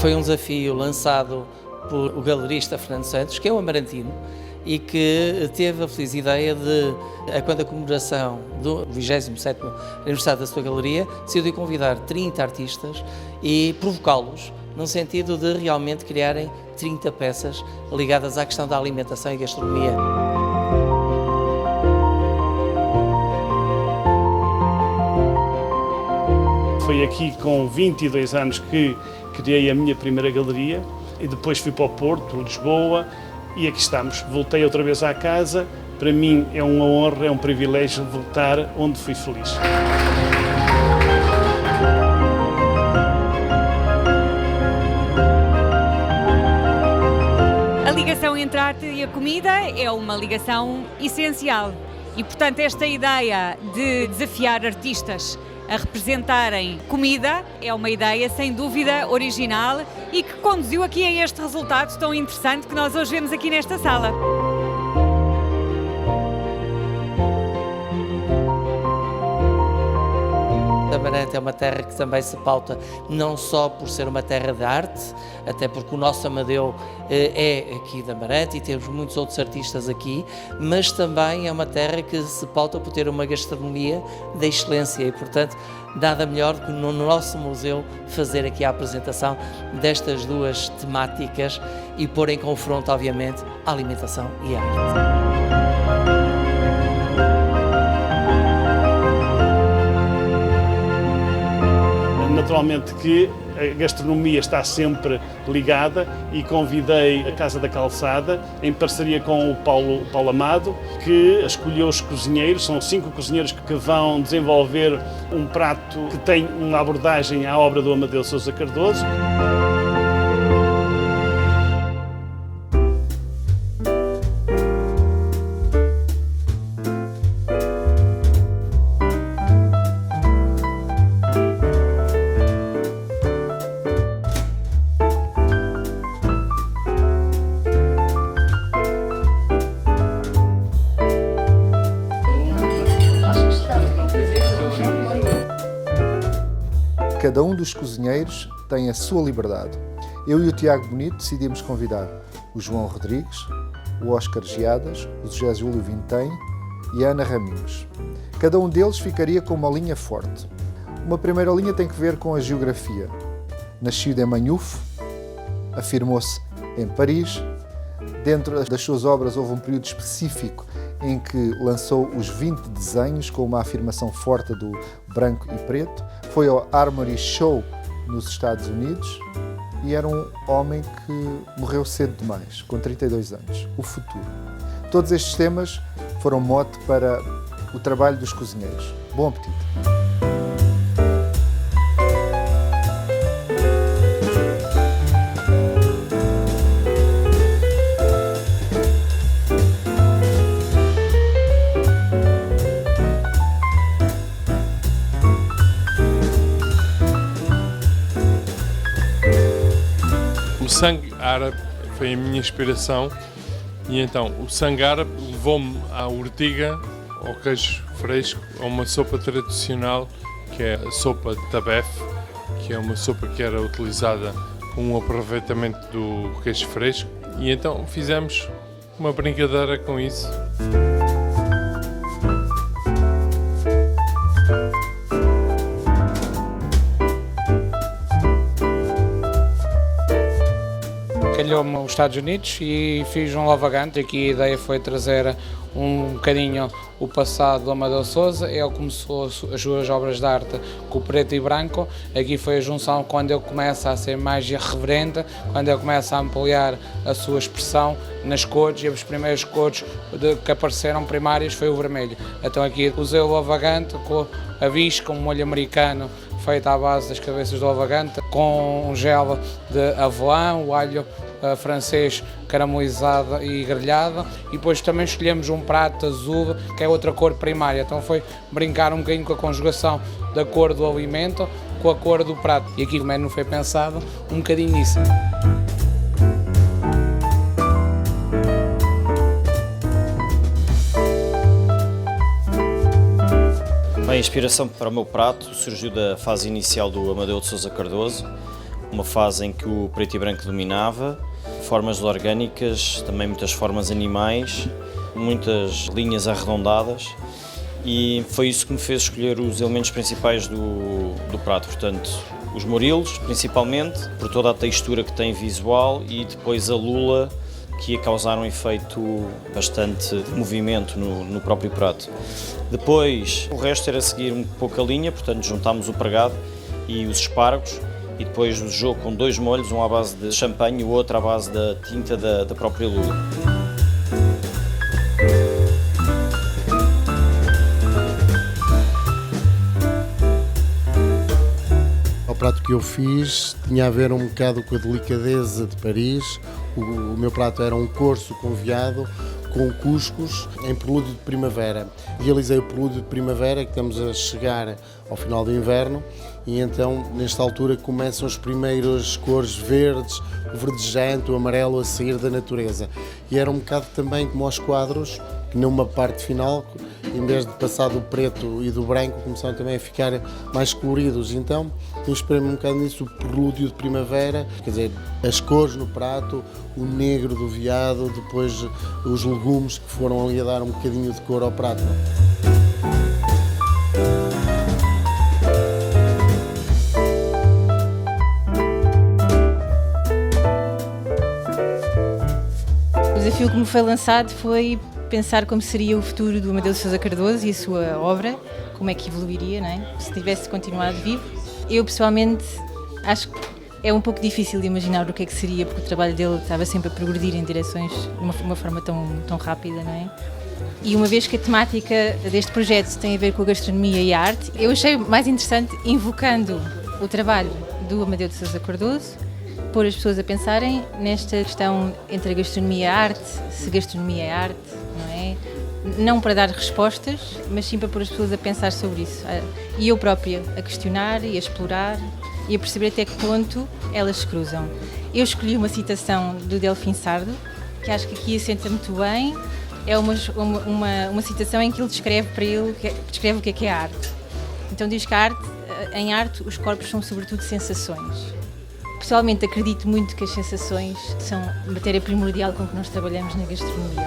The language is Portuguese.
Foi um desafio lançado por o galerista Fernando Santos, que é um amarantino, e que teve a feliz ideia de, quando a comemoração do 27º aniversário da sua galeria, decidiu convidar 30 artistas e provocá-los, no sentido de realmente criarem 30 peças ligadas à questão da alimentação e gastronomia. Foi aqui com 22 anos que criei a minha primeira galeria e depois fui para o Porto, Lisboa, e aqui estamos. Voltei outra vez à casa. Para mim é uma honra, é um privilégio voltar onde fui feliz. A ligação entre a arte e a comida é uma ligação essencial e, portanto, esta ideia de desafiar artistas a representarem comida é uma ideia, sem dúvida, original e que conduziu aqui a este resultado tão interessante que nós hoje vemos aqui nesta sala. Amarante é uma terra que também se pauta não só por ser uma terra de arte, até porque o nosso Amadeu é aqui de Amarante e temos muitos outros artistas aqui, mas também é uma terra que se pauta por ter uma gastronomia de excelência e, portanto, nada melhor do que no nosso museu fazer aqui a apresentação destas duas temáticas e pôr em confronto, obviamente, a alimentação e a arte. Naturalmente que a gastronomia está sempre ligada e convidei a Casa da Calçada, em parceria com o Paulo Amado, que escolheu os cozinheiros, são 5 cozinheiros que vão desenvolver um prato que tem uma abordagem à obra do Amadeu de Sousa Cardoso. Cada um dos cozinheiros tem a sua liberdade. Eu e o Tiago Bonito decidimos convidar o João Rodrigues, o Oscar Geadas, o José Júlio Vintém e a Ana Raminhos. Cada um deles ficaria com uma linha forte. Uma primeira linha tem que ver com a geografia. Nascido em Manhouf, afirmou-se em Paris. Dentro das suas obras houve um período específico em que lançou os 20 desenhos com uma afirmação forte do branco e preto. Foi ao Armory Show nos Estados Unidos e era um homem que morreu cedo demais, com 32 anos. O futuro. Todos estes temas foram mote para o trabalho dos cozinheiros. Bom apetite! O sangue árabe foi a minha inspiração e então o sangue árabe levou-me à ortiga, ao queijo fresco, a uma sopa tradicional que é a sopa de tabef, que é uma sopa que era utilizada com um aproveitamento do queijo fresco e então fizemos uma brincadeira com isso. Calhou-me os Estados Unidos e fiz um lavagante. Aqui a ideia foi trazer um bocadinho o passado do Amadeu de Sousa. Ele começou as suas obras de arte com o preto e branco. Aqui foi a junção quando ele começa a ser mais irreverente, quando ele começa a ampliar a sua expressão nas cores, e as primeiras cores que apareceram primárias foi o vermelho. Então aqui usei o lavagante com a visca, um molho americano feito à base das cabeças do lavagante, com um gel de avelã, o alho francês caramelizado e grelhado, e depois também escolhemos um prato azul, que é outra cor primária. Então foi brincar um bocadinho com a conjugação da cor do alimento com a cor do prato. E aqui o menu foi pensado um bocadinho nisso. A inspiração para o meu prato surgiu da fase inicial do Amadeu de Sousa Cardoso, uma fase em que o preto e branco dominava, formas orgânicas, também muitas formas animais, muitas linhas arredondadas, e foi isso que me fez escolher os elementos principais do prato, portanto, os morilos, principalmente, por toda a textura que tem visual, e depois a lula, que ia causar um efeito bastante de movimento no próprio prato. Depois, o resto era seguir um pouco a linha, portanto, juntámos o pregado e os espargos, e depois o jogo com 2 molhos, um à base de champanhe e o outro à base da tinta da própria lula. O prato que eu fiz tinha a ver um bocado com a delicadeza de Paris. O meu prato era um corso com veado, com cuscos, em prelúdio de primavera. Realizei o prelúdio de primavera, que estamos a chegar ao final do inverno, e então, nesta altura, começam as primeiras cores verdes, o verdejante, o amarelo a sair da natureza. E era um bocado também como aos quadros, que numa parte final, em vez de passar do preto e do branco, começaram também a ficar mais coloridos. Então, inspirei-me um bocado nisso, o prelúdio de primavera, quer dizer, as cores no prato, o negro do veado, depois os legumes que foram ali a dar um bocadinho de cor ao prato. O desafio que me foi lançado foi pensar como seria o futuro do Amadeu de Sousa Cardoso e a sua obra, como é que evoluiria, não é? Se tivesse continuado vivo. Eu pessoalmente acho que é um pouco difícil de imaginar o que é que seria, porque o trabalho dele estava sempre a progredir em direções de uma forma tão rápida, não é? E uma vez que a temática deste projeto tem a ver com a gastronomia e a arte, eu achei mais interessante, invocando o trabalho do Amadeu de Sousa Cardoso, pôr as pessoas a pensarem nesta questão entre a gastronomia e a arte, se gastronomia é arte, não é? Não para dar respostas, mas sim para pôr as pessoas a pensar sobre isso. E eu própria a questionar e a explorar e a perceber até que ponto elas se cruzam. Eu escolhi uma citação do Delfim Sardo, que acho que aqui assenta muito bem. É uma citação em que ele descreve para ele descreve o que é a arte. Então diz que em arte os corpos são sobretudo sensações. Pessoalmente acredito muito que as sensações são matéria primordial com que nós trabalhamos na gastronomia.